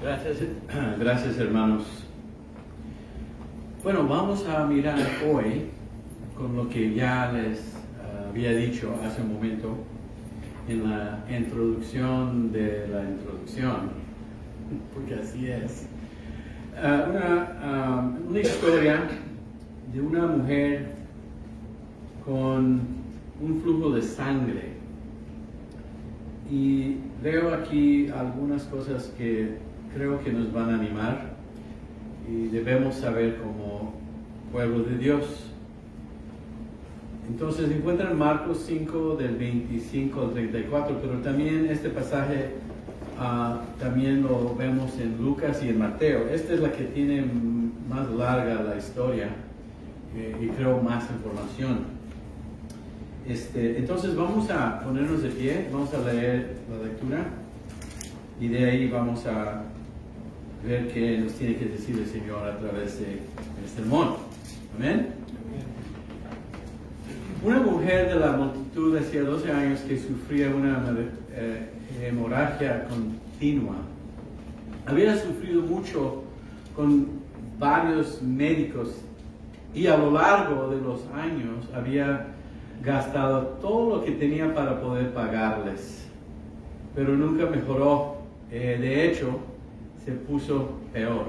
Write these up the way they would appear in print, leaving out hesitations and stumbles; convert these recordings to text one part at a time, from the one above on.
Gracias, gracias hermanos. Bueno, vamos a mirar hoy con lo que ya les había dicho hace un momento en la introducción de la introducción, porque así es. Una historia de una mujer con un flujo de sangre. Y veo aquí algunas cosas que creo que nos van a animar y debemos saber como pueblo de Dios. Entonces encuentran Marcos 5 del 25 al 34, pero también este pasaje también lo vemos en Lucas y en Mateo. Esta es la que tiene más larga la historia y creo más información. Entonces vamos a ponernos de pie, vamos a leer la lectura y de ahí vamos a ver qué nos tiene que decir el Señor a través del sermón. Amén. Una mujer de la multitud hacía 12 años que sufría una hemorragia continua. Había sufrido mucho con varios médicos y a lo largo de los años había gastado todo lo que tenía para poder pagarles, pero nunca mejoró. De hecho, se puso peor.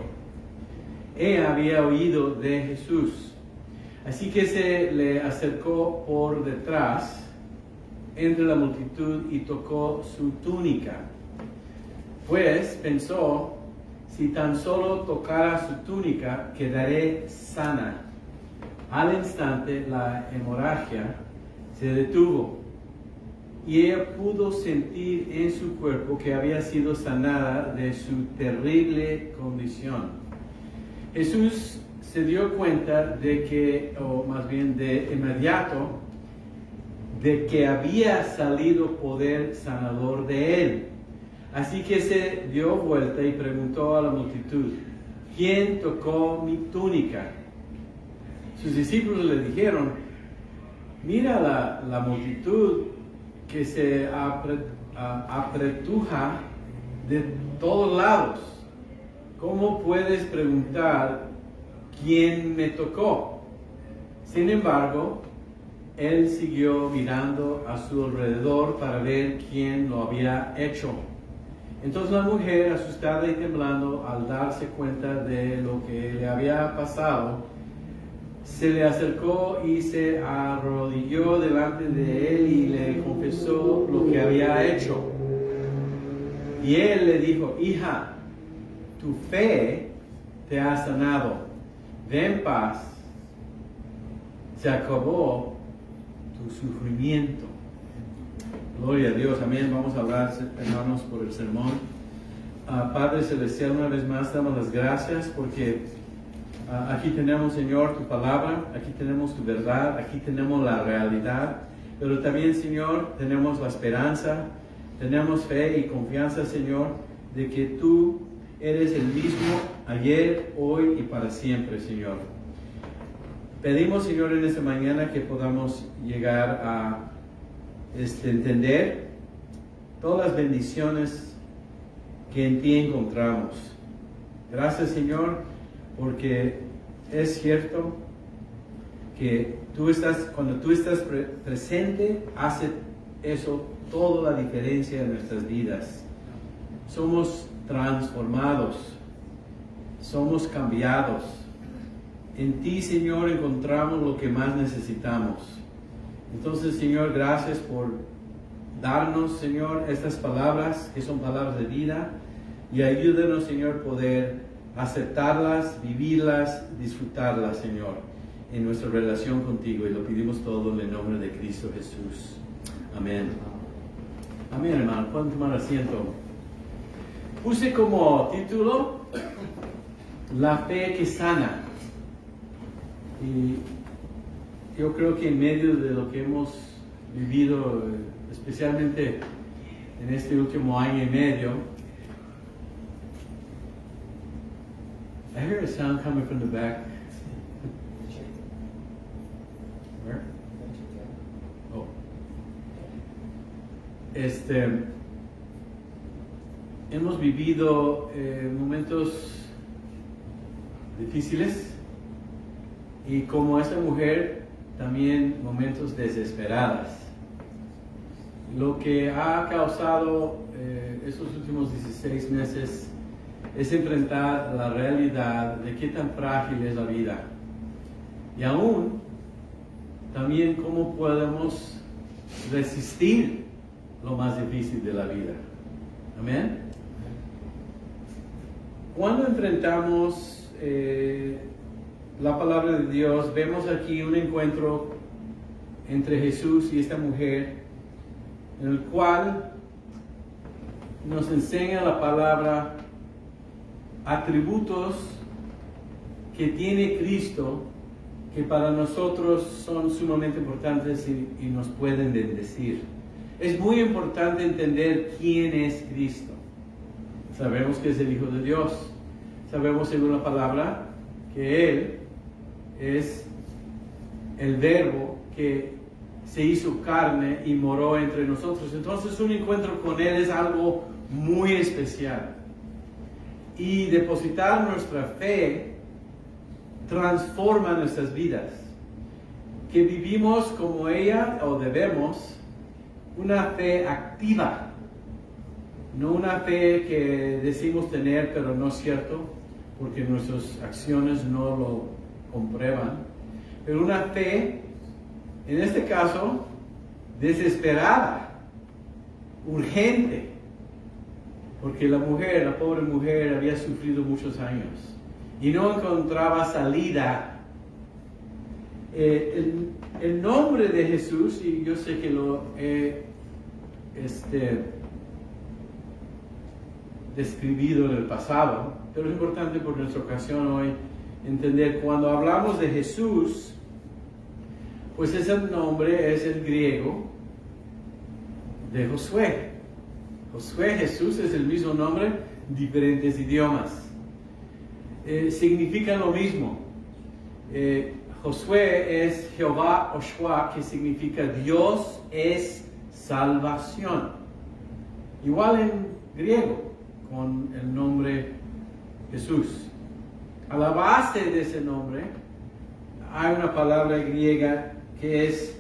Ella había oído de Jesús, así que se le acercó por detrás entre la multitud y tocó su túnica. Pues pensó, si tan solo tocara su túnica, quedaré sana. Al instante la hemorragia se detuvo y ella pudo sentir en su cuerpo que había sido sanada de su terrible condición. Jesús se dio cuenta de que, o más bien de inmediato, de que había salido poder sanador de él. Así que se dio vuelta y preguntó a la multitud, ¿quién tocó mi túnica? Sus discípulos le dijeron, mira la multitud que se apretuja de todos lados. ¿Cómo puedes preguntar quién me tocó? Sin embargo, él siguió mirando a su alrededor para ver quién lo había hecho. Entonces la mujer, asustada y temblando al darse cuenta de lo que le había pasado, se le acercó y se arrodilló delante de él y le confesó lo que había hecho. Y él le dijo, hija, tu fe te ha sanado. Ve en paz. Se acabó tu sufrimiento. Gloria a Dios. Amén. Vamos a hablar, hermanos, por el sermón. Padre Celestial, una vez más damos las gracias porque aquí tenemos, Señor, tu palabra, aquí tenemos tu verdad, aquí tenemos la realidad, pero también, Señor, tenemos la esperanza, tenemos fe y confianza, Señor, de que tú eres el mismo ayer, hoy y para siempre, Señor. Pedimos, Señor, en esta mañana que podamos llegar a entender todas las bendiciones que en ti encontramos. Gracias, Señor, porque es cierto que cuando tú estás presente, hace eso toda la diferencia en nuestras vidas. Somos transformados, somos cambiados. En ti, Señor, encontramos lo que más necesitamos. Entonces, Señor, gracias por darnos, Señor, estas palabras que son palabras de vida y ayúdanos, Señor, poder aceptarlas, vivirlas, disfrutarlas, Señor, en nuestra relación contigo. Y lo pedimos todo en el nombre de Cristo Jesús. Amén. Amén, hermano. Pueden tomar asiento. Puse como título La fe que sana. Y yo creo que en medio de lo que hemos vivido, especialmente en este último año y medio, I hear a sound coming from the back. Where? Oh. hemos vivido momentos difíciles y como esta mujer también momentos desesperados. Lo que ha causado estos últimos 16 meses es enfrentar la realidad de qué tan frágil es la vida y aún también cómo podemos resistir lo más difícil de la vida. Amén. Cuando enfrentamos la palabra de Dios, vemos aquí un encuentro entre Jesús y esta mujer, en el cual nos enseña la palabra atributos que tiene Cristo, que para nosotros son sumamente importantes y nos pueden bendecir. Es muy importante entender quién es Cristo. Sabemos que es el Hijo de Dios. Sabemos según la palabra que Él es el Verbo que se hizo carne y moró entre nosotros. Entonces un encuentro con Él es algo muy especial. Y depositar nuestra fe transforma nuestras vidas. Que vivimos como ella, o debemos, una fe activa. No una fe que decimos tener, pero no es cierto, porque nuestras acciones no lo comprueban. Pero una fe, en este caso, desesperada, urgente, porque la pobre mujer, había sufrido muchos años y no encontraba salida. El nombre de Jesús, y yo sé que lo he describido en el pasado, pero es importante por nuestra ocasión hoy entender, cuando hablamos de Jesús, pues ese nombre es el griego de Josué. Josué, Jesús es el mismo nombre, diferentes idiomas. Significan lo mismo. Josué es Jehová Oshua, que significa Dios es salvación. Igual en griego, con el nombre Jesús. A la base de ese nombre hay una palabra griega que es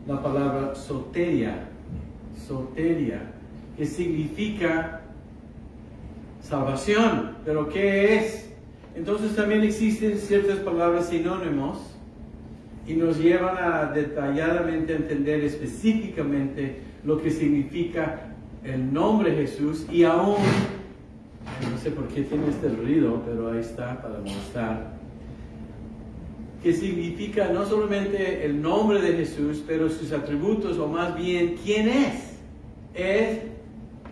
la palabra soteria. Soteria, que significa salvación. ¿Pero qué es? Entonces también existen ciertas palabras sinónimos y nos llevan a detalladamente entender específicamente lo que significa el nombre Jesús, y aún, no sé por qué tiene este ruido, pero ahí está para molestar, que significa no solamente el nombre de Jesús, pero sus atributos, o más bien, ¿quién es? Es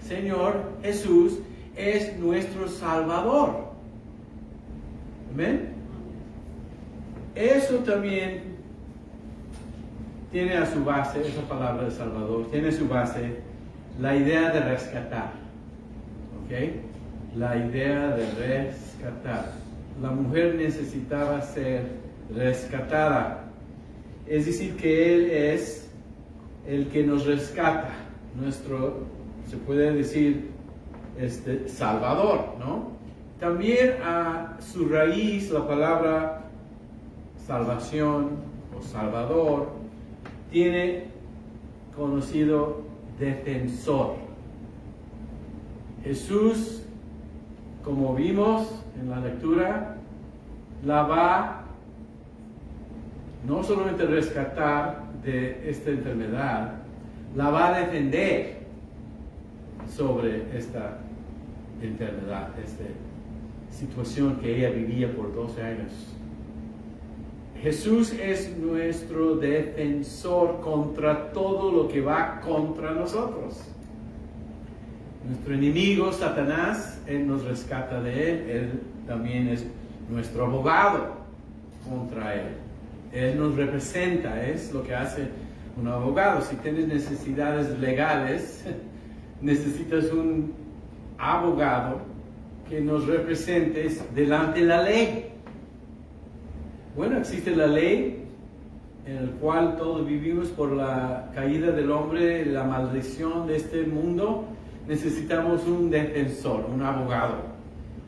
Señor Jesús, es nuestro Salvador. ¿Amén? Eso también tiene a su base, esa palabra de Salvador, tiene a su base la idea de rescatar. ¿Ok? La idea de rescatar. La mujer necesitaba ser rescatada. Es decir, que Él es el que nos rescata. Nuestro, se puede decir, Salvador, ¿no? También a su raíz, la palabra salvación o Salvador tiene conocido defensor. Jesús, como vimos en la lectura, la va no solamente rescatar de esta enfermedad, la va a defender sobre esta enfermedad, esta situación que ella vivía por 12 años. Jesús es nuestro defensor contra todo lo que va contra nosotros. Nuestro enemigo, Satanás, Él nos rescata de él. Él también es nuestro abogado contra él. Él nos representa, es lo que hace un abogado. Si tienes necesidades legales, necesitas un abogado que nos represente delante de la ley. Bueno, existe la ley en la cual todos vivimos por la caída del hombre, la maldición de este mundo, necesitamos un defensor, un abogado.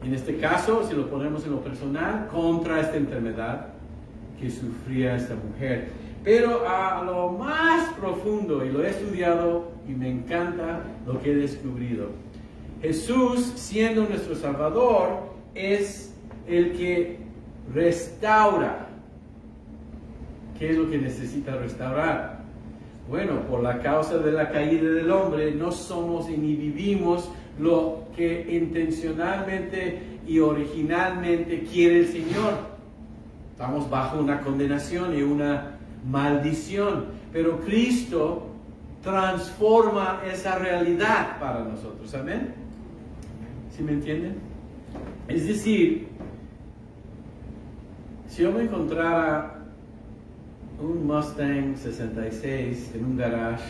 En este caso, si lo ponemos en lo personal, contra esta enfermedad que sufría esta mujer. Pero a lo más profundo, y lo he estudiado y me encanta lo que he descubrido, Jesús, siendo nuestro Salvador, es el que restaura. ¿Qué es lo que necesita restaurar? Bueno, por la causa de la caída del hombre, no somos y ni vivimos lo que intencionalmente y originalmente quiere el Señor. Estamos bajo una condenación y una maldición, pero Cristo transforma esa realidad para nosotros. ¿Amén? ¿Sí me entienden? Es decir, si yo me encontrara un Mustang 66 en un garage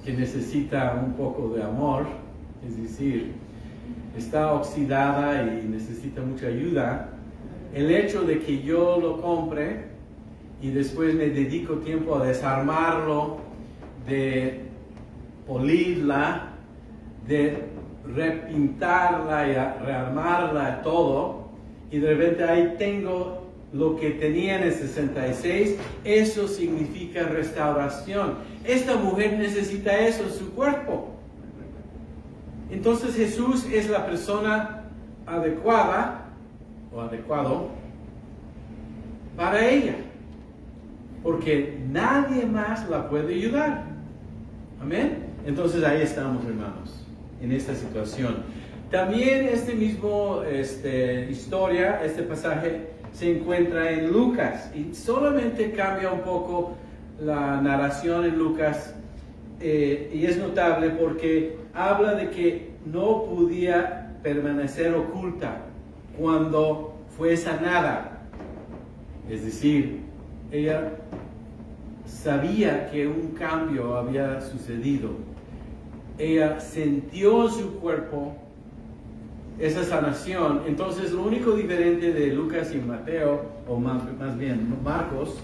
que necesita un poco de amor, es decir, está oxidada y necesita mucha ayuda, el hecho de que yo lo compre y después me dedico tiempo a desarmarlo, de polirla, de repintarla y a rearmarla, todo, y de repente ahí tengo lo que tenía en el 66, eso significa restauración. Esta mujer necesita eso en su cuerpo. Entonces Jesús es la persona adecuada o adecuado para ella, porque nadie más la puede ayudar. Amén. Entonces ahí estamos, hermanos, en esta situación. También este mismo historia, este pasaje se encuentra en Lucas y solamente cambia un poco la narración en Lucas, y es notable porque habla de que no podía permanecer oculta cuando fue sanada. Es decir, ella sabía que un cambio había sucedido. Ella sintió en su cuerpo esa sanación. Entonces, lo único diferente de Lucas y Mateo, o más bien Marcos,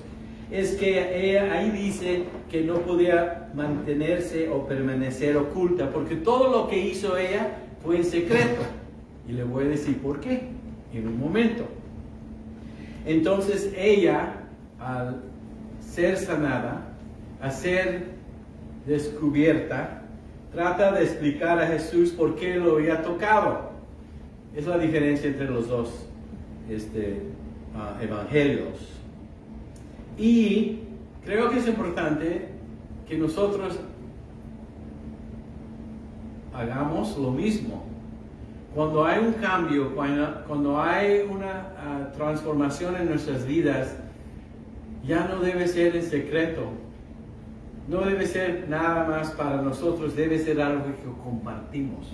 es que ella ahí dice que no podía mantenerse o permanecer oculta, porque todo lo que hizo ella fue en secreto. Y le voy a decir por qué en un momento. Entonces ella, al ser sanada, a ser descubierta, trata de explicar a Jesús por qué lo había tocado. Es la diferencia entre los dos evangelios. Y creo que es importante que nosotros hagamos lo mismo. Cuando hay un cambio, cuando hay una transformación en nuestras vidas, ya no debe ser en secreto. No debe ser nada más para nosotros, debe ser algo que compartimos.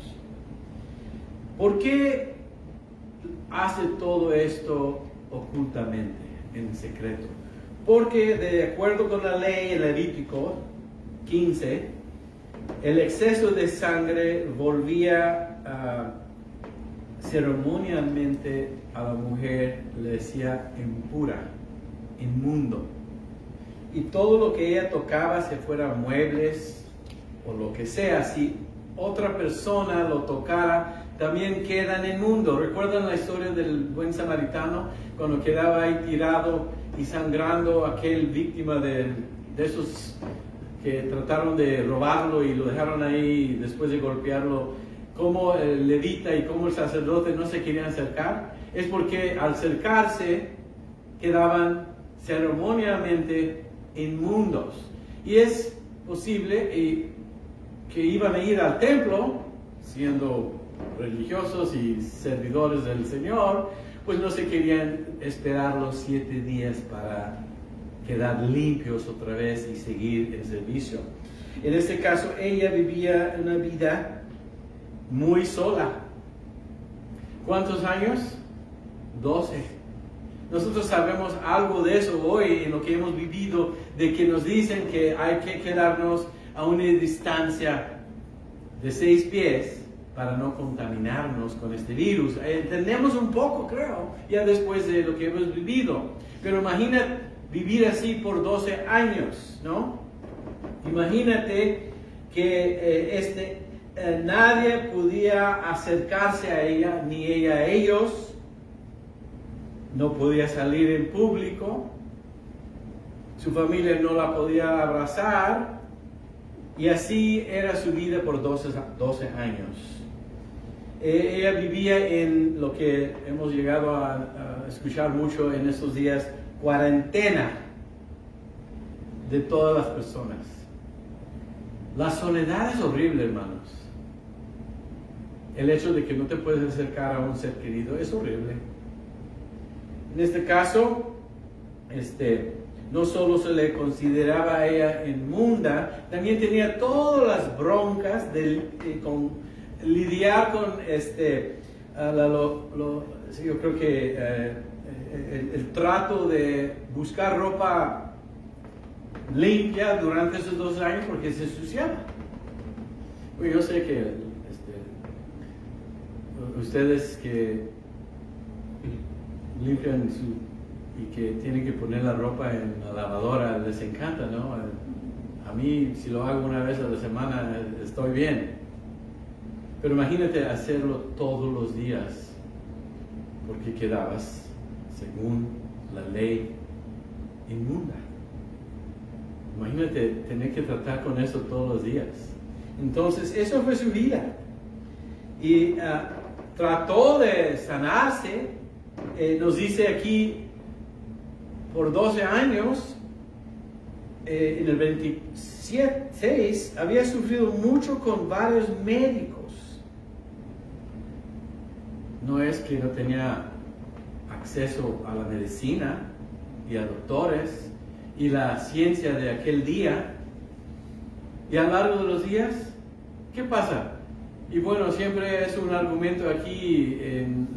¿Por qué hace todo esto ocultamente, en secreto? Porque de acuerdo con la ley en Levítico 15, el exceso de sangre volvía ceremonialmente a la mujer, le decía impura, inmundo. Y todo lo que ella tocaba, si fuera muebles o lo que sea, si otra persona lo tocara, también quedan inmundo. ¿Recuerdan la historia del buen samaritano? Cuando quedaba ahí tirado y sangrando aquel víctima de esos que trataron de robarlo y lo dejaron ahí después de golpearlo. Cómo el levita y cómo el sacerdote no se querían acercar, es porque al acercarse quedaban ceremonialmente inmundos. Y es posible que iban a ir al templo, siendo religiosos y servidores del Señor, pues no se querían esperar los 7 días para quedar limpios otra vez y seguir el servicio. En este caso, ella vivía una vida muy sola. ¿Cuántos años? 12. Nosotros sabemos algo de eso hoy en lo que hemos vivido, de que nos dicen que hay que quedarnos a una distancia de 6 pies para no contaminarnos con este virus. Entendemos un poco, creo, ya después de lo que hemos vivido. Pero imagina vivir así por 12 años, ¿no? Imagínate que nadie podía acercarse a ella, ni ella a ellos. No podía salir en público. Su familia no la podía abrazar. Y así era su vida por 12 años. Ella vivía en lo que hemos llegado a escuchar mucho en estos días, cuarentena de todas las personas. La soledad es horrible, hermanos. El hecho de que no te puedes acercar a un ser querido es horrible. En este caso, no solo se le consideraba a ella inmunda, también tenía todas las broncas con lidiar con yo creo que el trato de buscar ropa limpia durante esos 2 años porque se ensuciaba. Pues yo sé que ustedes que limpian y que tienen que poner la ropa en la lavadora les encanta, ¿no? A mí, si lo hago una vez a la semana, estoy bien. Pero imagínate hacerlo todos los días, porque quedabas, según la ley, inmunda. Imagínate tener que tratar con eso todos los días. Entonces, eso fue su vida. Y trató de sanarse, nos dice aquí, por 12 años, en el 26, había sufrido mucho con varios médicos. No es que no tenía acceso a la medicina y a doctores y la ciencia de aquel día. Y a lo largo de los días, ¿qué pasa? Y bueno, siempre es un argumento aquí en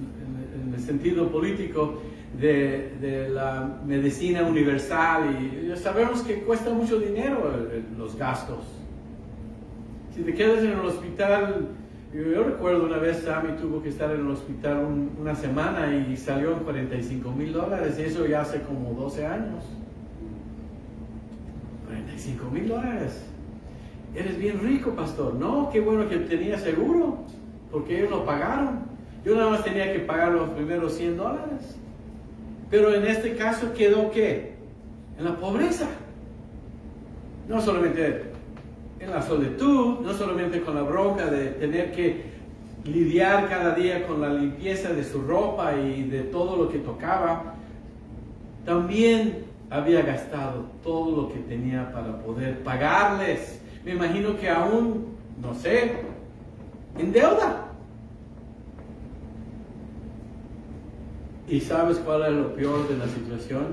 el sentido político de la medicina universal, y ya sabemos que cuesta mucho dinero los gastos. Si te quedas en el hospital, yo recuerdo una vez Sammy tuvo que estar en el hospital una semana y salió en $45,000, y eso ya hace como 12 años. $45,000. Eres bien rico, pastor. No, qué bueno que tenía seguro, porque ellos lo pagaron. Yo nada más tenía que pagar los primeros $100. Pero en este caso quedó ¿qué? En la pobreza. No solamente en la solitud, no solamente con la bronca de tener que lidiar cada día con la limpieza de su ropa y de todo lo que tocaba, también había gastado todo lo que tenía para poder pagarles. Me imagino que aún, no sé, en deuda. ¿Y sabes cuál es lo peor de la situación?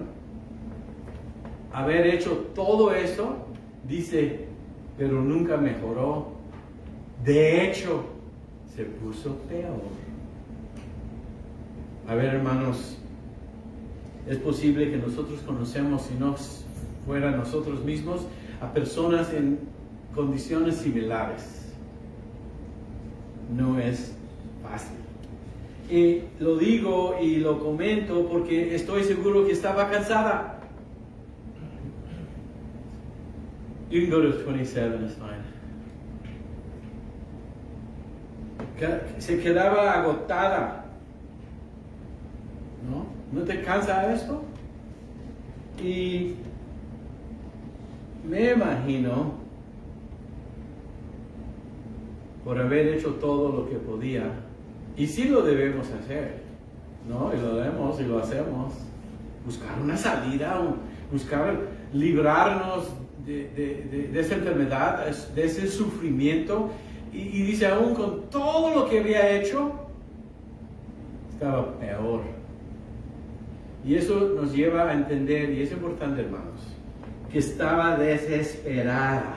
Haber hecho todo eso, dice, pero nunca mejoró. De hecho, se puso peor. A ver, hermanos, es posible que nosotros conocemos, si no fuera nosotros mismos, a personas en condiciones similares. No es fácil. Y lo digo y lo comento porque estoy seguro que estaba cansada. You can go to 27, it's fine. Se quedaba agotada. ¿No? ¿No te cansa esto? Y me imagino, por haber hecho todo lo que podía, y sí lo debemos hacer, ¿no? Y lo debemos y lo hacemos, buscar una salida, buscar librarnos de esa enfermedad, de ese sufrimiento, y dice, aún con todo lo que había hecho, estaba peor. Y eso nos lleva a entender, y es importante, hermanos, que estaba desesperada.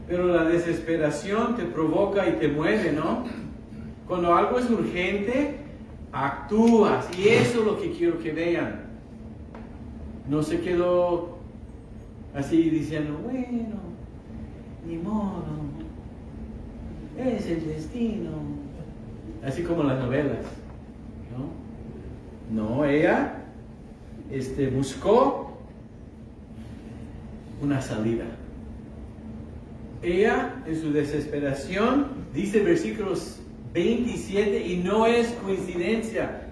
Pero la desesperación te provoca y te mueve, ¿no? Cuando algo es urgente, actúas. Y eso es lo que quiero que vean. No se quedó así diciendo, bueno, ni modo, es el destino. Así como las novelas, ¿no? No, ella buscó una salida. Ella, en su desesperación, dice versículos 27, y no es coincidencia,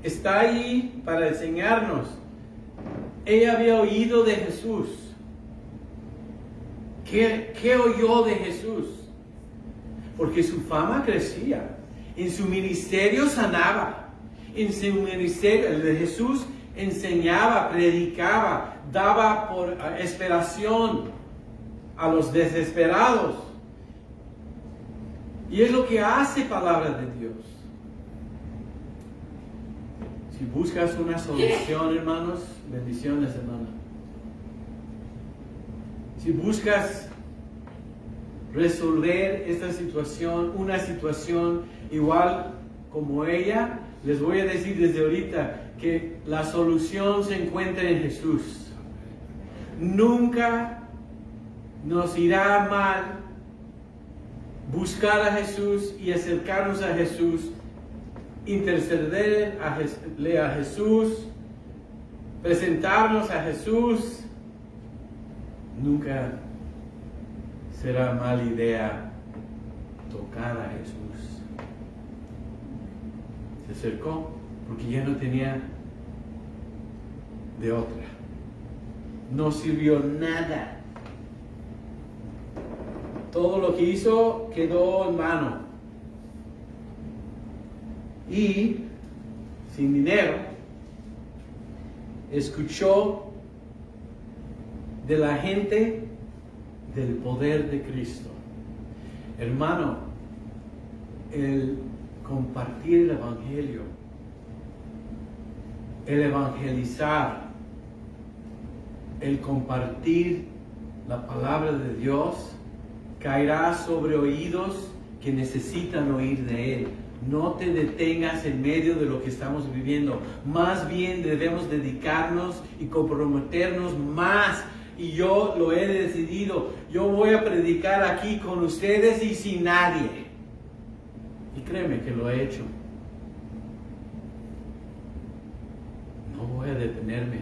está ahí para enseñarnos. Ella había oído de Jesús. ¿Qué oyó de Jesús? Porque su fama crecía. En su ministerio sanaba. En su ministerio, el de Jesús, enseñaba, predicaba, daba por esperación a los desesperados. Y es lo que hace palabra de Dios. Si buscas una solución, hermanos, bendiciones, hermanos. Si buscas resolver esta situación, una situación igual como ella, les voy a decir desde ahorita que la solución se encuentra en Jesús. Nunca nos irá mal buscar a Jesús y acercarnos a Jesús, intercederle a Jesús, presentarnos a Jesús. Nunca será mala idea tocar a Jesús. Se acercó porque ya no tenía de otra. No sirvió nada. Todo lo que hizo quedó en vano. Y sin dinero, escuchó de la gente del poder de Cristo. Hermano, el compartir el Evangelio, el evangelizar, el compartir la palabra de Dios, caerá sobre oídos que necesitan oír de Él. No te detengas en medio de lo que estamos viviendo. Más bien debemos dedicarnos y comprometernos más. Y yo lo he decidido. Yo voy a predicar aquí con ustedes y sin nadie. Y créeme que lo he hecho. No voy a detenerme.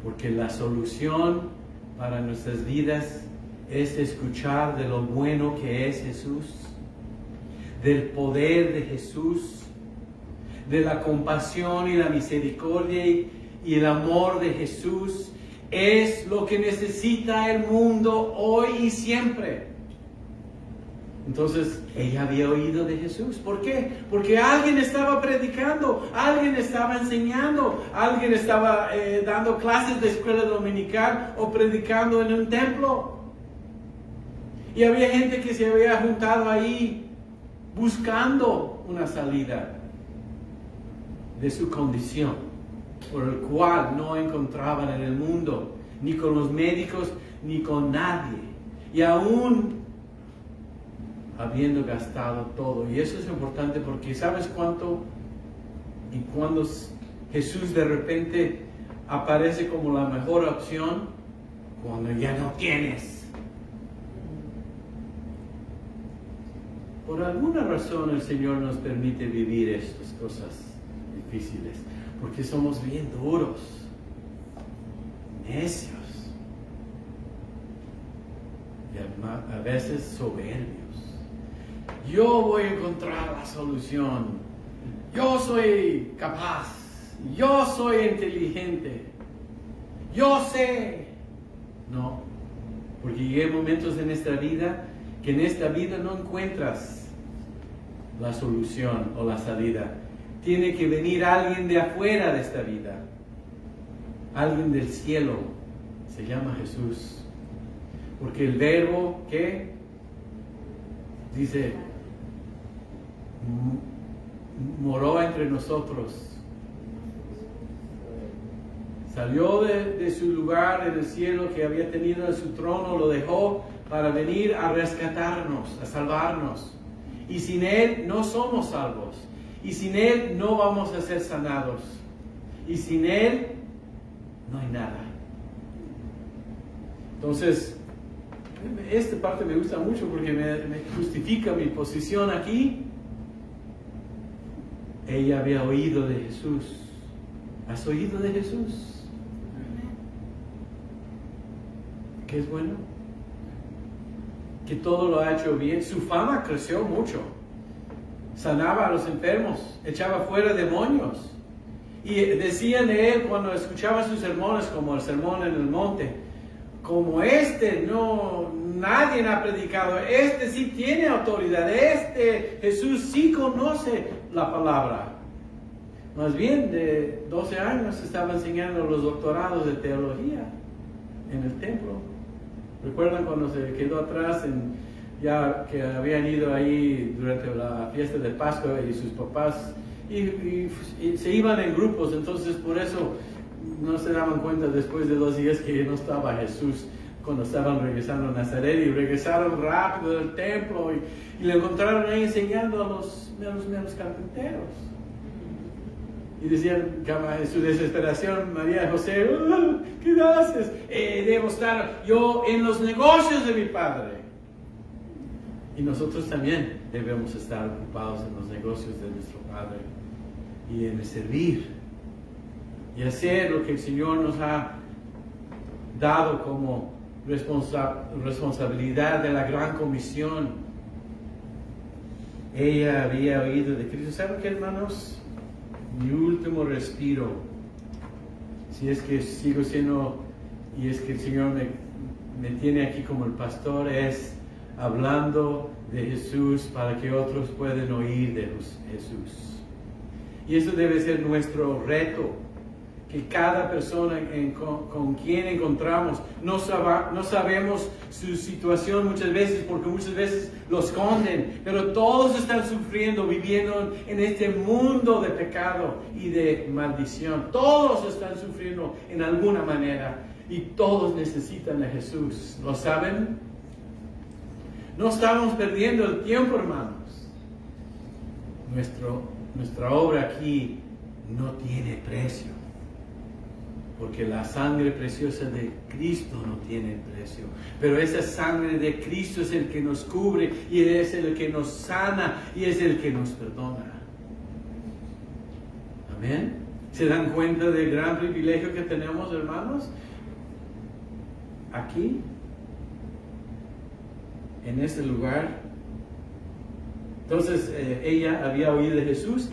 Porque la solución para nuestras vidas es escuchar de lo bueno que es Jesús, del poder de Jesús, de la compasión y la misericordia y el amor de Jesús. Es lo que necesita el mundo hoy y siempre. Entonces, ella había oído de Jesús. ¿Por qué? Porque alguien estaba predicando, alguien estaba enseñando, alguien estaba dando clases de escuela dominical o predicando en un templo. Y había gente que se había juntado ahí buscando una salida de su condición, por el cual no encontraban en el mundo, ni con los médicos, ni con nadie. Y aún habiendo gastado todo. Y eso es importante porque ¿sabes cuánto? Y cuando Jesús de repente aparece como la mejor opción, cuando ya no tienes. Por alguna razón el Señor nos permite vivir estas cosas difíciles, porque somos bien duros, necios, y a veces soberbios. Yo voy a encontrar la solución. Yo soy capaz. Yo soy inteligente. Yo sé. No, porque hay momentos en nuestra vida que en esta vida no encuentras la solución o la salida. Tiene que venir alguien de afuera de esta vida. Alguien del cielo. Se llama Jesús. Porque el verbo que dice, moró entre nosotros. Salió de su lugar en el cielo que había tenido en su trono, lo dejó para venir a rescatarnos, a salvarnos. Y sin Él no somos salvos. Y sin Él no vamos a ser sanados. Y sin Él no hay nada. Entonces, esta parte me gusta mucho porque me justifica mi posición aquí. Ella había oído de Jesús. ¿Has oído de Jesús? ¿Qué es bueno? que todo lo ha hecho bien. Su fama creció mucho. Sanaba a los enfermos, echaba fuera demonios. Y decían de él cuando escuchaban sus sermones, como el sermón en el monte, como nadie ha predicado, sí tiene autoridad, Jesús sí conoce la palabra. Más bien de 12 años estaba enseñando los doctorados de teología en el templo. ¿Recuerdan cuando se quedó atrás, ya que habían ido ahí durante la fiesta de Pascua y sus papás, y se iban en grupos, entonces por eso no se daban cuenta después de 2 días que no estaba Jesús cuando estaban regresando a Nazaret, y regresaron rápido del templo y le encontraron ahí enseñando a los menos carpinteros. Y decían, en su desesperación, María y José, ¿qué haces? Debo estar yo en los negocios de mi padre. Y nosotros también debemos estar ocupados en los negocios de nuestro Padre y en servir y hacer lo que el Señor nos ha dado como responsabilidad de la gran comisión. Ella había oído de Cristo. ¿Saben qué, hermanos? Mi último respiro, si es que sigo siendo, y es que el Señor me tiene aquí como el pastor, es hablando de Jesús para que otros puedan oír de Jesús. Y eso debe ser nuestro reto, que cada persona con quien encontramos, no sabemos su situación muchas veces, porque muchas veces lo esconden, pero todos están sufriendo, viviendo en este mundo de pecado y de maldición. Todos están sufriendo en alguna manera y todos necesitan a Jesús. ¿Lo saben? No estamos perdiendo el tiempo, hermanos. Nuestra obra aquí no tiene precio, porque la sangre preciosa de Cristo no tiene precio. Pero esa sangre de Cristo es el que nos cubre, y es el que nos sana, y es el que nos perdona. Amén. ¿Se dan cuenta del gran privilegio que tenemos, hermanos? Aquí, en este lugar. Entonces ella había oído de Jesús,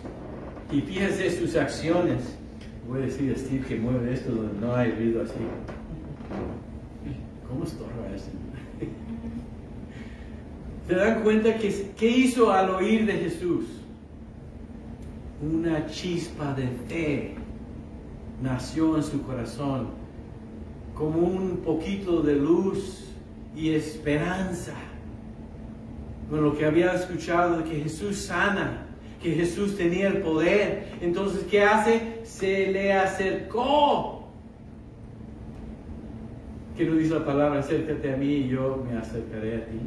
y fíjense sus acciones. Voy a decir a Steve que mueve esto donde no hay ruido así. ¿Cómo estorba eso? ¿Se dan cuenta qué hizo al oír de Jesús? Una chispa de fe nació en su corazón, como un poquito de luz y esperanza con lo que había escuchado de que Jesús sana, que Jesús tenía el poder. Entonces, ¿qué hace? Se le acercó. ¿Qué nos dice la palabra? Acércate a mí y yo me acercaré a ti.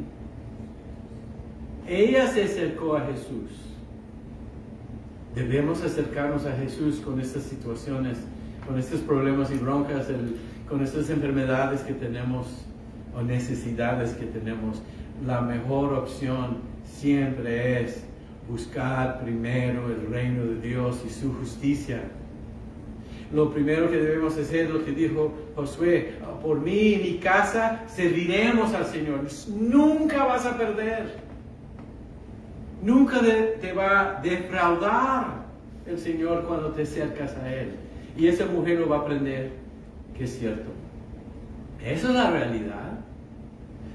Ella se acercó a Jesús. Debemos acercarnos a Jesús con estas situaciones, con estos problemas y broncas, con estas enfermedades que tenemos o necesidades que tenemos. La mejor opción siempre es buscar primero el reino de Dios y su justicia. Lo primero que debemos hacer es lo que dijo Josué: por mí y mi casa serviremos al Señor. Nunca vas a perder. Nunca te va a defraudar el Señor cuando te acercas a Él. Y esa mujer lo va a aprender que es cierto. Esa es la realidad.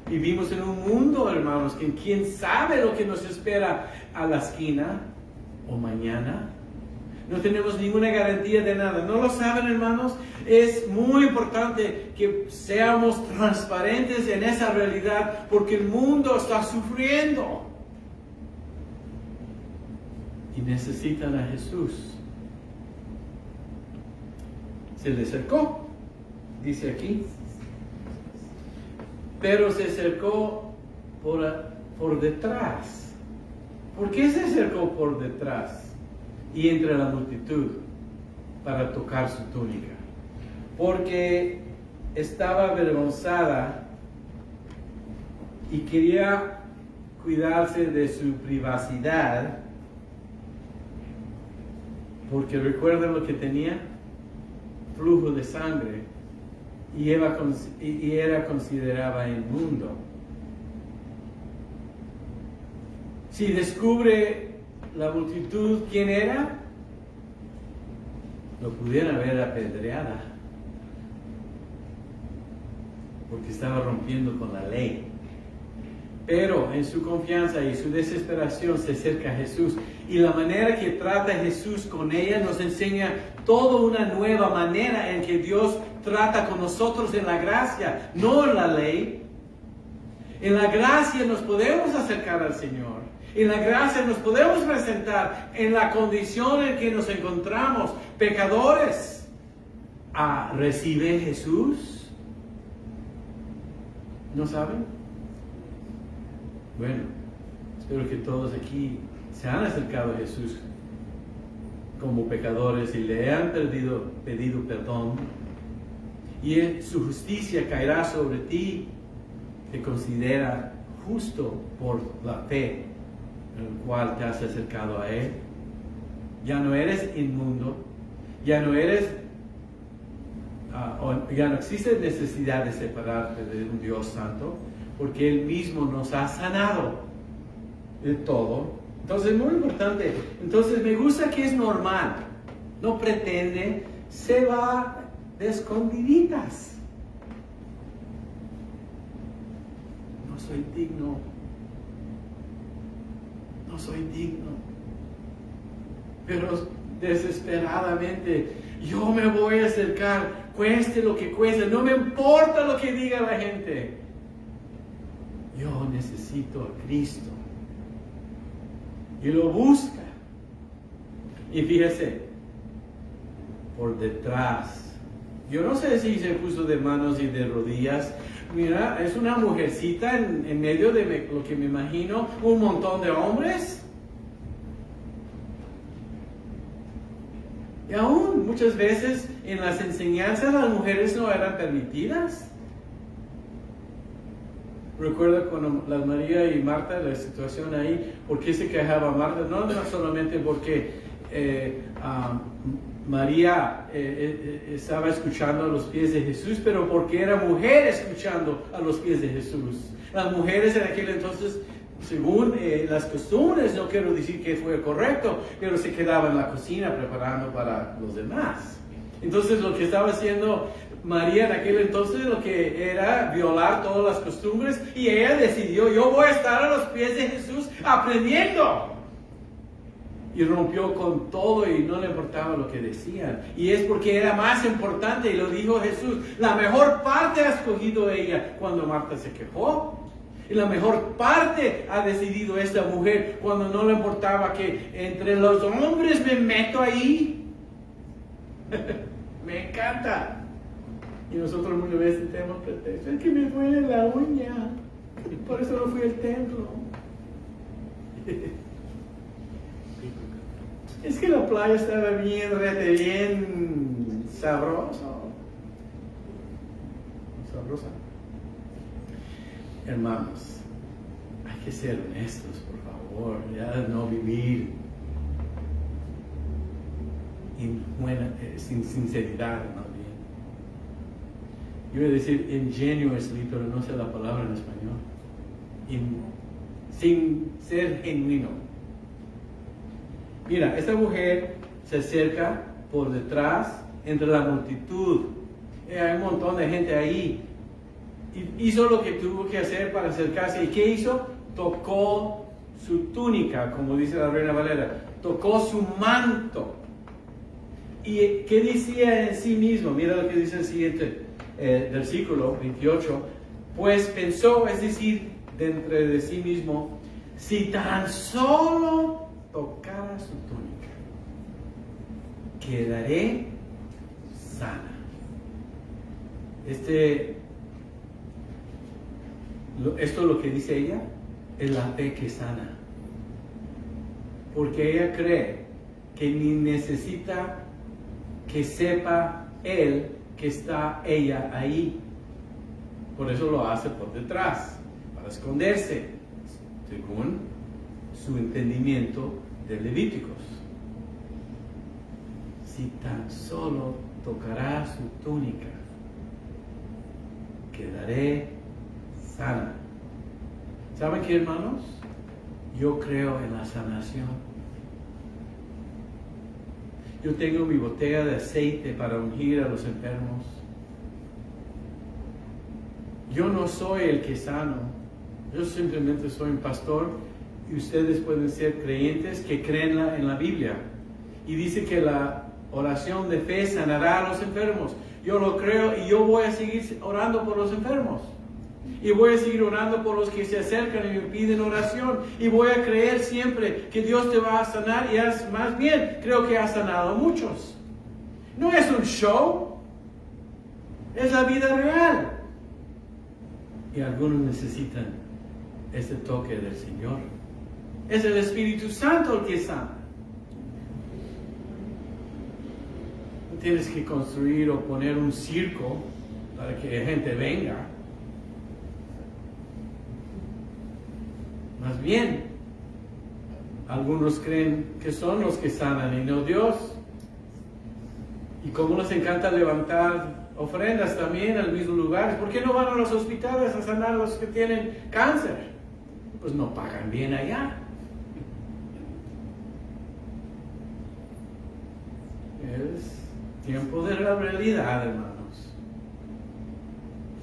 Vivimos en un mundo, hermanos, que quién sabe lo que nos espera a la esquina o mañana. No tenemos ninguna garantía de nada. ¿No lo saben, hermanos? Es muy importante que seamos transparentes en esa realidad, porque el mundo está sufriendo y necesitan a Jesús. Se le acercó, dice aquí, pero se acercó por detrás. ¿Por qué se acercó por detrás y entre la multitud para tocar su túnica? Porque estaba avergonzada y quería cuidarse de su privacidad, porque recuerden lo que tenía: flujo de sangre, y era considerada inmundo. Si descubre la multitud quién era, lo pudieran ver apedreada, porque estaba rompiendo con la ley. Pero en su confianza y su desesperación se acerca a Jesús. Y la manera que trata Jesús con ella nos enseña toda una nueva manera en que Dios trata con nosotros en la gracia, no en la ley. En la gracia nos podemos acercar al Señor. En la gracia nos podemos presentar en la condición en que nos encontramos, pecadores. ¿Recibe Jesús? ¿No saben? Bueno, espero que todos aquí se han acercado a Jesús como pecadores y le han pedido perdón. Y su justicia caerá sobre ti. Te considera justo por la fe en la cual te has acercado a Él. Ya no eres inmundo, ya no existe necesidad de separarte de un Dios santo, porque Él mismo nos ha sanado de todo. Entonces es muy importante. Entonces me gusta que es normal, no pretende, se va de escondiditas. No soy digno. No soy digno. Pero desesperadamente, yo me voy a acercar, cueste lo que cueste, no me importa lo que diga la gente. Yo necesito a Cristo. Y lo busca. Y fíjese, por detrás. Yo no sé si se puso de manos y de rodillas. Mira, es una mujercita en medio de lo que me imagino, un montón de hombres. Y aún muchas veces en las enseñanzas las mujeres no eran permitidas. Recuerda cuando la María y Marta, la situación ahí, ¿por qué se quejaba Marta? No solamente porque María estaba escuchando a los pies de Jesús, pero porque era mujer escuchando a los pies de Jesús. Las mujeres en aquel entonces, según las costumbres, no quiero decir que fue correcto, pero se quedaban en la cocina preparando para los demás. Entonces lo que estaba haciendo María en aquel entonces lo que era violar todas las costumbres, y ella decidió, yo voy a estar a los pies de Jesús aprendiendo. Y rompió con todo y no le importaba lo que decían. Y es porque era más importante, y lo dijo Jesús, la mejor parte ha escogido ella cuando Marta se quejó. Y la mejor parte ha decidido esta mujer cuando no le importaba que entre los hombres me meto ahí. Me encanta. Y nosotros muchas veces tenemos pretexto, es que me duele la uña, y por eso no fui al templo. Es que la playa estaba bien sabrosa. Hermanos, hay que ser honestos, por favor, ya no vivir sin sinceridad, más bien. Yo voy a decir ingenuously, pero no sé la palabra en español. Sin ser genuino. Mira, esta mujer se acerca por detrás, entre la multitud. Hay un montón de gente ahí. Y hizo lo que tuvo que hacer para acercarse. ¿Y qué hizo? Tocó su túnica, como dice la Reina Valera. Tocó su manto. ¿Y qué decía en sí mismo? Mira lo que dice el siguiente versículo 28. Pues pensó, es decir, dentro de sí mismo, si tan solo tocara su túnica, quedaré sana. Esto lo que dice ella es la fe que sana, porque ella cree que ni necesita que sepa él que está ella ahí. Por eso lo hace por detrás, para esconderse, según su entendimiento de Levíticos. Si tan solo tocará su túnica, quedaré sana. ¿Saben qué, hermanos? Yo creo en la sanación. Yo tengo mi botella de aceite para ungir a los enfermos. Yo no soy el que sano. Yo simplemente soy un pastor y ustedes pueden ser creyentes que creen en la Biblia. Y dice que la oración de fe sanará a los enfermos. Yo lo creo y yo voy a seguir orando por los enfermos. Y voy a seguir orando por los que se acercan y me piden oración. Y voy a creer siempre que Dios te va a sanar. Y más bien, creo que ha sanado a muchos. No es un show. Es la vida real. Y algunos necesitan ese toque del Señor. Es el Espíritu Santo el que sana. No tienes que construir o poner un circo para que la gente venga. Más bien, algunos creen que son los que sanan y no Dios. Y como les encanta levantar ofrendas también al mismo lugar, ¿por qué no van a los hospitales a sanar a los que tienen cáncer? Pues no pagan bien allá. Es tiempo de la realidad, hermanos.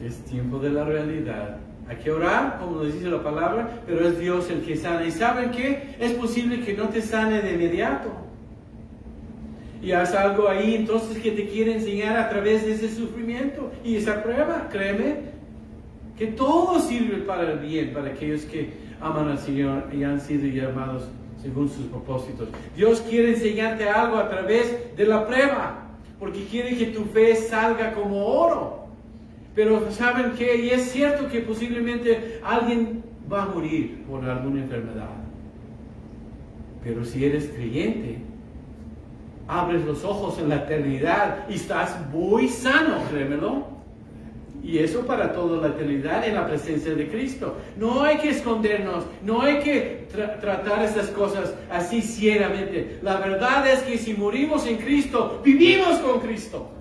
Es tiempo de la realidad. Hay que orar, como nos dice la palabra, pero es Dios el que sana. ¿Y saben qué? Es posible que no te sane de inmediato. Y haz algo ahí, entonces, que te quiere enseñar a través de ese sufrimiento y esa prueba. Créeme que todo sirve para el bien, para aquellos que aman al Señor y han sido llamados según sus propósitos. Dios quiere enseñarte algo a través de la prueba, porque quiere que tu fe salga como oro. Pero ¿saben qué? Y es cierto que posiblemente alguien va a morir por alguna enfermedad. Pero si eres creyente, abres los ojos en la eternidad y estás muy sano, créemelo. Y eso para toda la eternidad en la presencia de Cristo. No hay que escondernos, no hay que tratar estas cosas así ciegamente. La verdad es que si morimos en Cristo, vivimos con Cristo.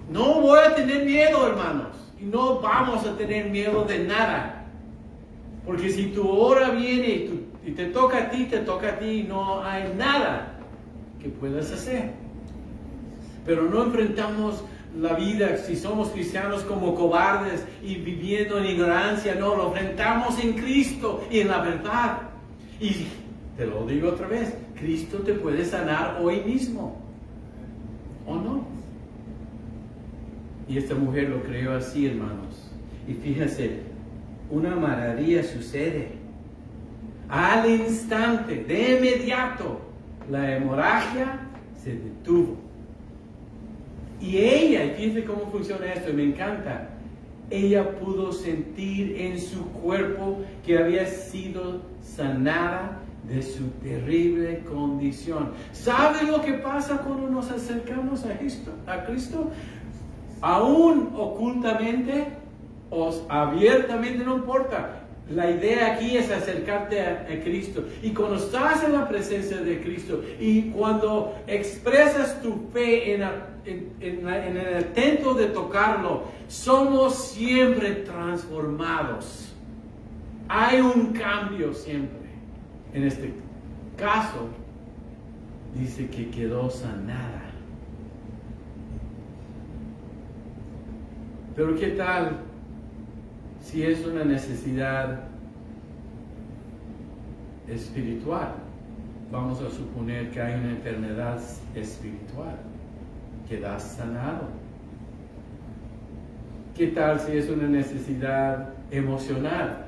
No voy a tener miedo, hermanos. Y no vamos a tener miedo de nada. Porque si tu hora viene y te toca a ti, y no hay nada que puedas hacer. Pero no enfrentamos la vida, si somos cristianos, como cobardes y viviendo en ignorancia. No, lo enfrentamos en Cristo y en la verdad. Y te lo digo otra vez, Cristo te puede sanar hoy mismo. ¿O no? Y esta mujer lo creyó así, hermanos. Y fíjense, una maravilla sucede. Al instante, de inmediato, la hemorragia se detuvo. Y ella, y fíjense cómo funciona esto, y me encanta. Ella pudo sentir en su cuerpo que había sido sanada de su terrible condición. ¿Sabe lo que pasa cuando nos acercamos a Cristo? Aún ocultamente o abiertamente, no importa. La idea aquí es acercarte a Cristo. Y cuando estás en la presencia de Cristo y cuando expresas tu fe en el intento de tocarlo, somos siempre transformados. Hay un cambio siempre. En este caso, dice que quedó sanada. Pero ¿qué tal si es una necesidad espiritual? Vamos a suponer que hay una enfermedad espiritual. Quedas sanado. ¿Qué tal si es una necesidad emocional?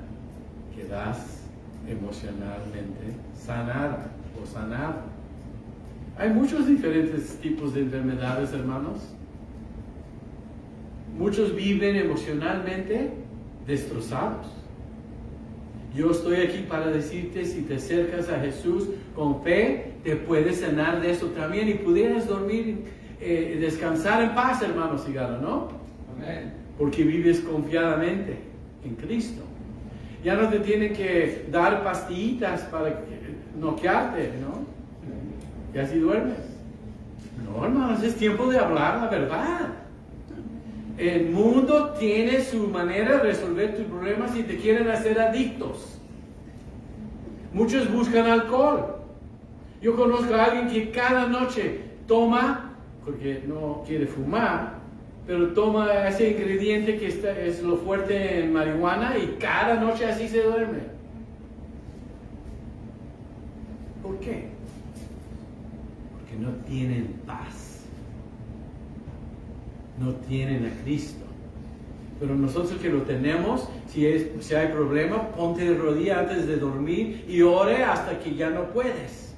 Quedas emocionalmente sanada o sanado. Hay muchos diferentes tipos de enfermedades, hermanos. Muchos viven emocionalmente destrozados. Yo estoy aquí para decirte, si te acercas a Jesús con fe, te puedes sanar de eso también y pudieras dormir, descansar en paz, hermano Cigala, ¿no? Amén. Porque vives confiadamente en Cristo. Ya no te tienen que dar pastillitas para noquearte, ¿no? Y así duermes. No, hermanos, es tiempo de hablar la verdad. El mundo tiene su manera de resolver tus problemas y te quieren hacer adictos. Muchos buscan alcohol. Yo conozco a alguien que cada noche toma, porque no quiere fumar, pero toma ese ingrediente que es lo fuerte en marihuana y cada noche así se duerme. ¿Por qué? Porque no tienen paz. No tienen a Cristo. Pero nosotros que lo tenemos, si hay problema, ponte de rodillas antes de dormir y ore hasta que ya no puedes.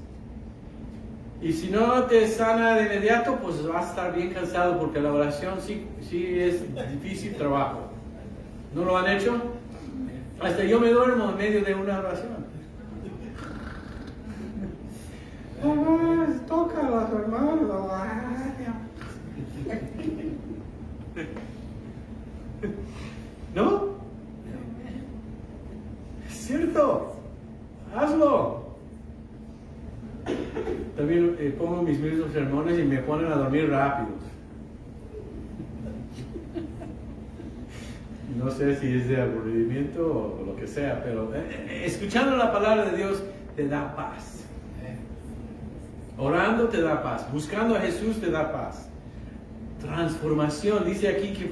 Y si no te sana de inmediato, pues vas a estar bien cansado porque la oración sí es difícil trabajo. ¿No lo han hecho? Hasta yo me duermo en medio de una oración. Toca a tu hermano. ¿No? Es cierto. Hazlo. También pongo mis mismos sermones y me ponen a dormir rápido. No sé si es de aburrimiento o lo que sea, pero escuchando la palabra de Dios te da paz. Orando te da paz. Buscando a Jesús te da paz. Transformación. Dice aquí que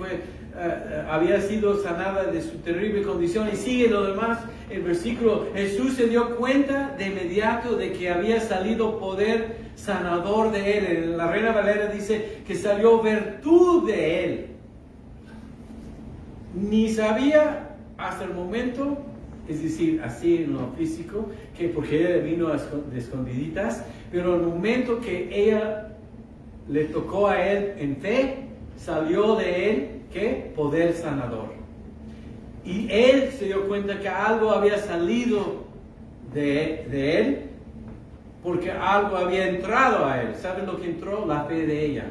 había sido sanada de su terrible condición. Y sigue lo demás. El versículo, Jesús se dio cuenta de inmediato de que había salido poder sanador de él. En la Reina Valera dice que salió virtud de él. Ni sabía hasta el momento, es decir, así en lo físico, que porque ella vino de escondiditas, pero el momento que ella le tocó a él en fe, salió de él, ¿qué? Poder sanador. Y él se dio cuenta que algo había salido de él, porque algo había entrado a él. ¿Saben lo que entró? La fe de ella.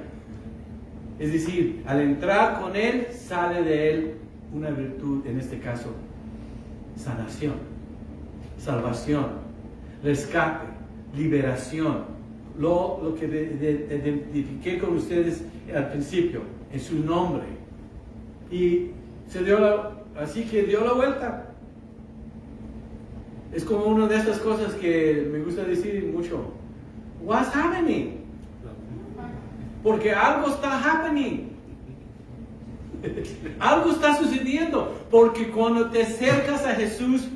Es decir, al entrar con él, sale de él una virtud, en este caso, sanación, salvación, rescate, liberación. Lo que identifiqué con ustedes al principio, en su nombre. Y así que dio la vuelta. Es como una de esas cosas que me gusta decir mucho. What's happening? Porque algo está happening. Algo está sucediendo. Porque cuando te acercas a Jesús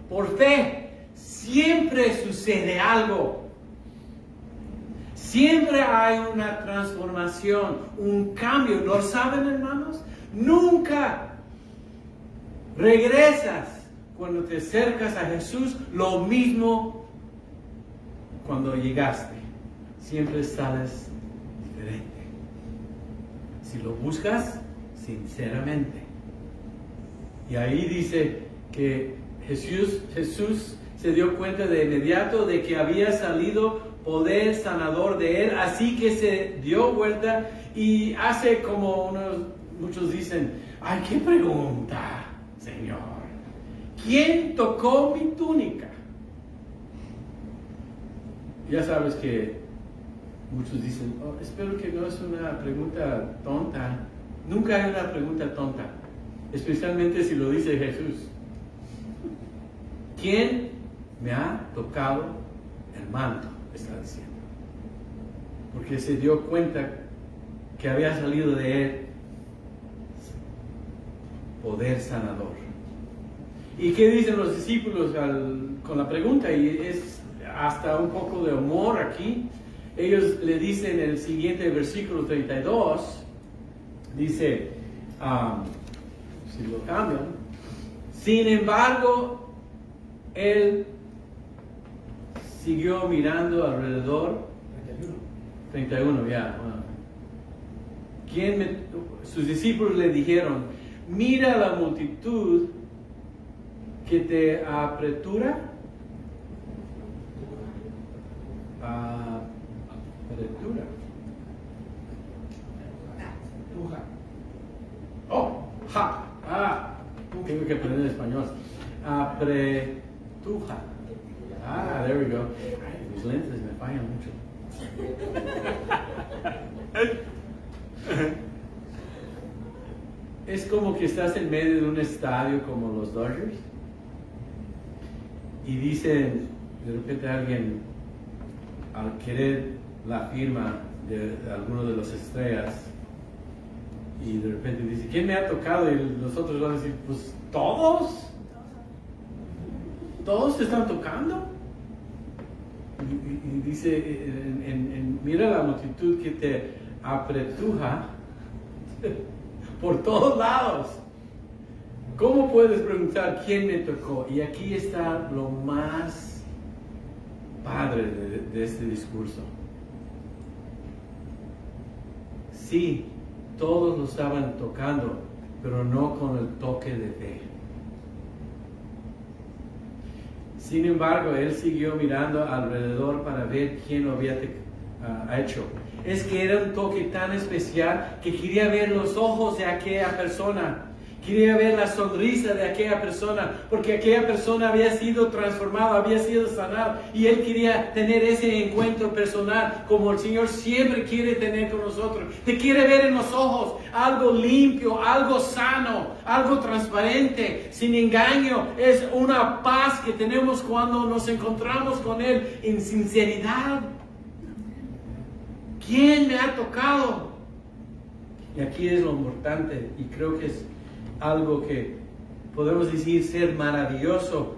por fe, siempre sucede algo. Siempre hay una transformación, un cambio. ¿Lo saben, hermanos? Nunca regresas cuando te acercas a Jesús lo mismo cuando llegaste. Siempre sales diferente. Si lo buscas sinceramente. Y ahí dice que Jesús se dio cuenta de inmediato de que había salido poder sanador de él, así que se dio vuelta y hace como muchos dicen, ay, qué pregunta, Señor. ¿Quién tocó mi túnica? Ya sabes que muchos dicen, espero que no es una pregunta tonta. Nunca hay una pregunta tonta, especialmente si lo dice Jesús. ¿Quién me ha tocado el manto? Está diciendo. Porque se dio cuenta que había salido de él poder sanador. ¿Y qué dicen los discípulos con la pregunta? Y es hasta un poco de humor aquí. Ellos le dicen en el siguiente versículo 32, dice, si lo cambian, sin embargo, él siguió mirando alrededor. 31, ya. Bueno. Sus discípulos le dijeron, mira la multitud que te apretura. Apretura. Oh, ja. Tengo que aprender español. Apretuja. There we go. Ay, mis lentes me fallan mucho. Es como que estás en medio de un estadio como los Dodgers Y dice de repente alguien, al querer la firma de alguno de las estrellas, y de repente dice, ¿quién me ha tocado? Y los otros van a decir, pues todos. ¿Todos te están tocando? Y dice, mira la multitud que te apretuja por todos lados. ¿Cómo puedes preguntar quién me tocó? Y aquí está lo más padre de este discurso. Sí, todos lo estaban tocando, pero no con el toque de fe. Sin embargo, él siguió mirando alrededor para ver quién lo había hecho. Es que era un toque tan especial que quería ver los ojos de aquella persona. Quería ver la sonrisa de aquella persona, porque aquella persona había sido transformada, había sido sanada, y él quería tener ese encuentro personal como el Señor siempre quiere tener con nosotros. Te quiere ver en los ojos, algo limpio, algo sano, algo transparente, sin engaño. Es una paz que tenemos cuando nos encontramos con Él en sinceridad. ¿Quién me ha tocado? Y aquí es lo importante, y creo que es algo que podemos decir ser maravilloso.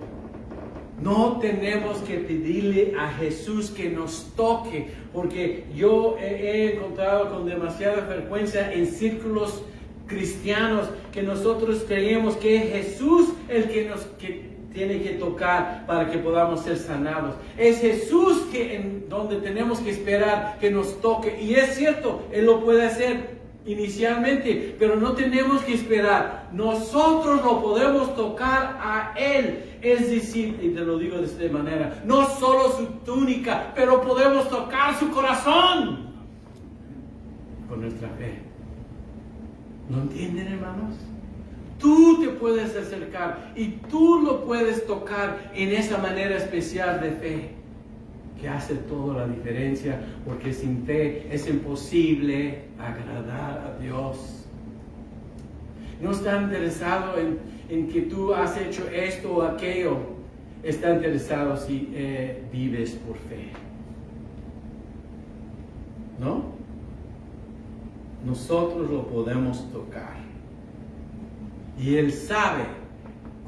No tenemos que pedirle a Jesús que nos toque, porque yo he encontrado con demasiada frecuencia en círculos cristianos que nosotros creemos que es Jesús el que tiene que tocar para que podamos ser sanados. Es Jesús donde tenemos que esperar que nos toque. Y es cierto, Él lo puede hacer inicialmente, pero no tenemos que esperar. Nosotros lo podemos tocar a Él. Es decir, y te lo digo de esta manera, no solo su túnica, pero podemos tocar su corazón con nuestra fe. ¿Lo entienden, hermanos? Tú te puedes acercar y tú lo puedes tocar en esa manera especial de fe que hace toda la diferencia, porque sin fe es imposible agradar a Dios. No está interesado en que tú has hecho esto o aquello, está interesado si vives por fe. ¿No? Nosotros lo podemos tocar. Y Él sabe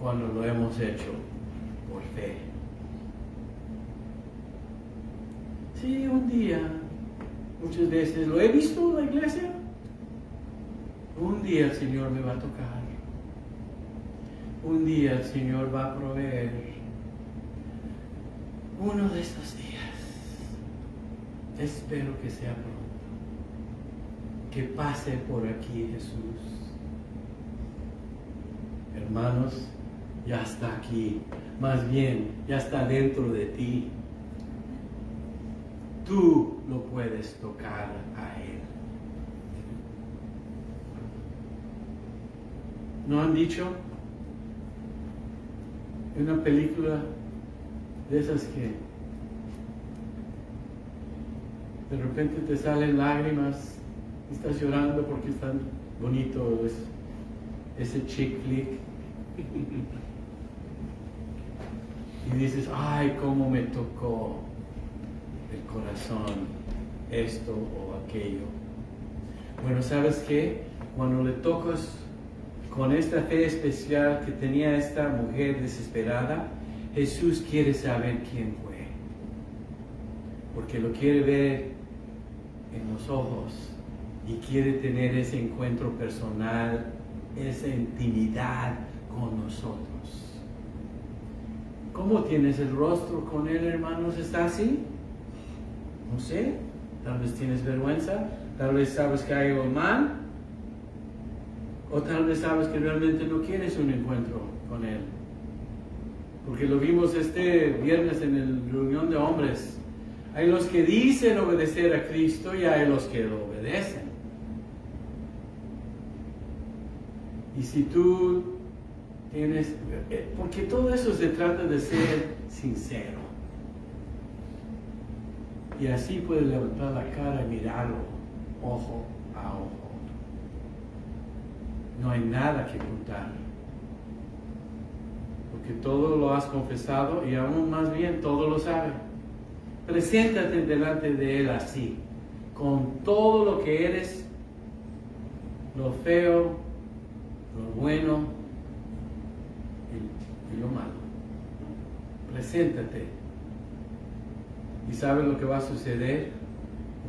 cuando lo hemos hecho por fe. Sí, un día, muchas veces lo he visto en la iglesia. Un día el Señor me va a tocar. Un día el Señor va a proveer. Uno de estos días. Espero que sea pronto. Que pase por aquí Jesús. Hermanos, ya está aquí. Más bien, ya está dentro de ti. Tú lo puedes tocar a Él. ¿No han dicho? En una película de esas que de repente te salen lágrimas, estás llorando porque es tan bonito ese chick flick. Y dices, ay, cómo me tocó el corazón esto o aquello. Bueno, ¿sabes qué? Cuando le tocas con esta fe especial que tenía esta mujer desesperada, Jesús quiere saber quién fue, porque lo quiere ver en los ojos y quiere tener ese encuentro personal, esa intimidad con nosotros. ¿Cómo tienes el rostro con Él, hermanos? ¿Está así? No sé, tal vez tienes vergüenza, tal vez sabes que hay algo mal, o tal vez sabes que realmente no quieres un encuentro con Él. Porque lo vimos este viernes en la reunión de hombres. Hay los que dicen obedecer a Cristo y hay los que lo obedecen. Y si tú tienes, porque todo eso se trata de ser sincero. Y así puedes levantar la cara y mirarlo ojo a ojo. No hay nada que ocultar. porque todo lo has confesado y aún más bien todo lo sabe. Preséntate delante de Él así, con todo lo que eres, lo feo, lo bueno y lo malo. Preséntate y sabes lo que va a suceder,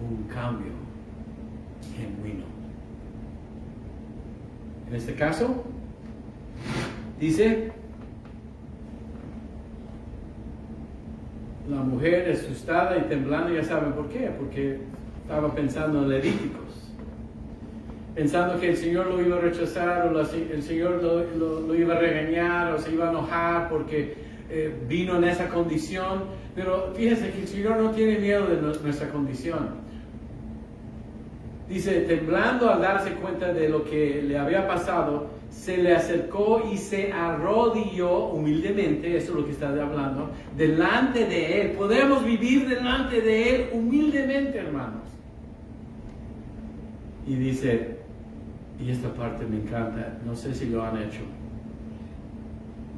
un cambio genuino. En este caso, dice, la mujer asustada y temblando, ya saben por qué, porque estaba pensando en Levíticos, pensando que el Señor lo iba a rechazar o el Señor lo iba a regañar o se iba a enojar porque vino en esa condición. Pero fíjense que el Señor no tiene miedo de nuestra condición. Dice, temblando al darse cuenta de lo que le había pasado, se le acercó y se arrodilló humildemente, eso es lo que está hablando, delante de Él. Podemos vivir delante de Él humildemente, hermanos. Y dice, y esta parte me encanta, no sé si lo han hecho,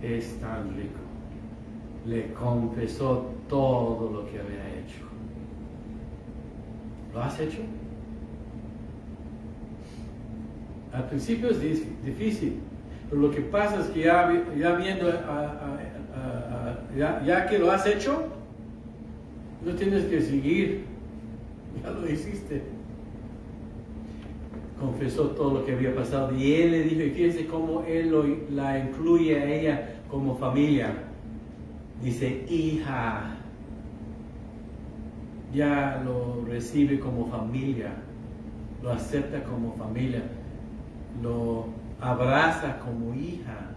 es tan rico. Le confesó todo lo que había hecho. ¿Lo has hecho? Al principio es difícil, pero lo que pasa es que ya viendo, ya que lo has hecho, no tienes que seguir, ya lo hiciste. Confesó todo lo que había pasado y Él le dijo, y fíjense cómo Él la incluye a ella como familia. Dice, hija, ya lo recibe como familia, lo acepta como familia, lo abraza como hija.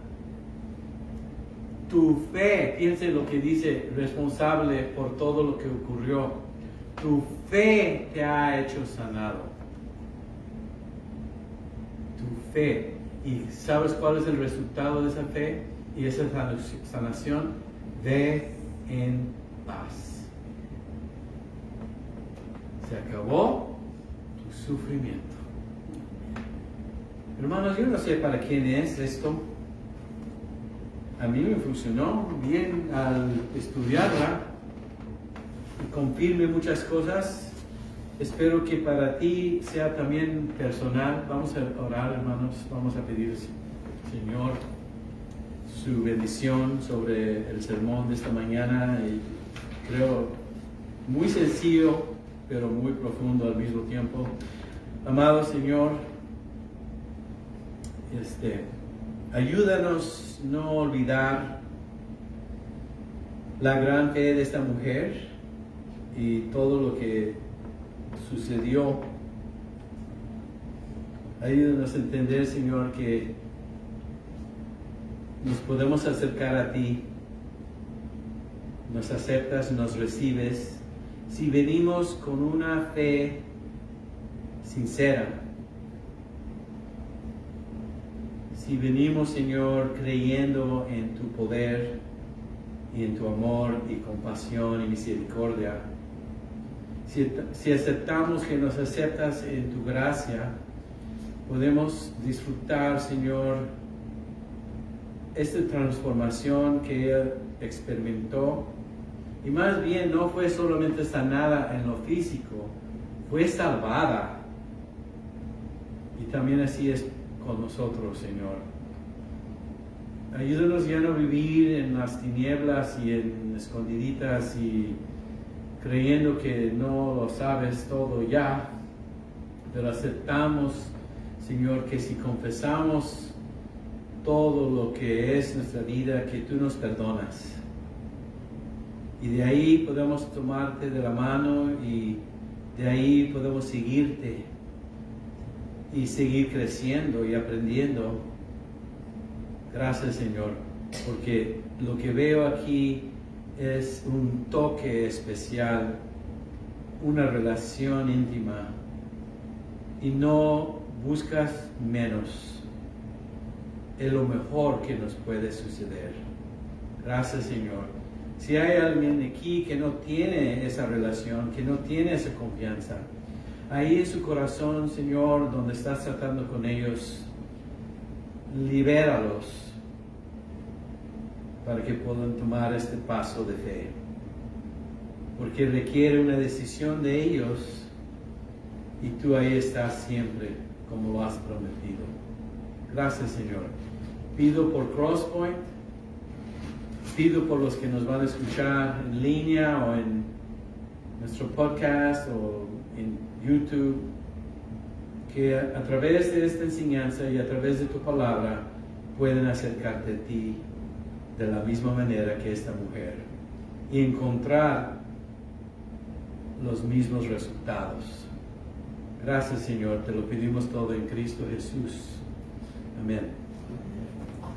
Tu fe, fíjense lo que dice, responsable por todo lo que ocurrió, tu fe te ha hecho sanado. Tu fe. ¿Y sabes cuál es el resultado de esa fe y esa sanación? Ve en paz. Se acabó tu sufrimiento. Hermanos, yo no sé para quién es esto. A mí me funcionó bien al estudiarla y confirme muchas cosas. Espero que para ti sea también personal. Vamos a orar, hermanos. Vamos a pedir, Señor, su bendición sobre el sermón de esta mañana. Y creo muy sencillo, pero muy profundo al mismo tiempo. Amado Señor, ayúdanos no olvidar la gran fe de esta mujer y todo lo que sucedió. Ayúdanos a entender, Señor, que nos podemos acercar a ti, nos aceptas, nos recibes, si venimos con una fe sincera. Si venimos, Señor, creyendo en tu poder y en tu amor y compasión y misericordia, si aceptamos que nos aceptas en tu gracia, podemos disfrutar, Señor, esta transformación que ella experimentó. Y más bien no fue solamente sanada en lo físico, fue salvada. Y también así es con nosotros, Señor. Ayúdanos ya no vivir en las tinieblas y en escondiditas y creyendo que no lo sabes todo ya, pero aceptamos, Señor, que si confesamos todo lo que es nuestra vida, que tú nos perdonas. Y de ahí podemos tomarte de la mano y de ahí podemos seguirte y seguir creciendo y aprendiendo. Gracias, Señor, porque lo que veo aquí es un toque especial, una relación íntima, y no buscas menos. Es lo mejor que nos puede suceder. Gracias, Señor. Si hay alguien aquí que no tiene esa relación, que no tiene esa confianza, ahí en su corazón, Señor, donde estás tratando con ellos, libéralos. para que puedan tomar este paso de fe. Porque requiere una decisión de ellos y tú ahí estás siempre como lo has prometido. Gracias, Señor. Pido por Crosspoint, pido por los que nos van a escuchar en línea o en nuestro podcast o en YouTube, que a través de esta enseñanza y a través de tu palabra pueden acercarte a ti de la misma manera que esta mujer y encontrar los mismos resultados. Gracias, Señor, te lo pedimos todo en Cristo Jesús. Amén.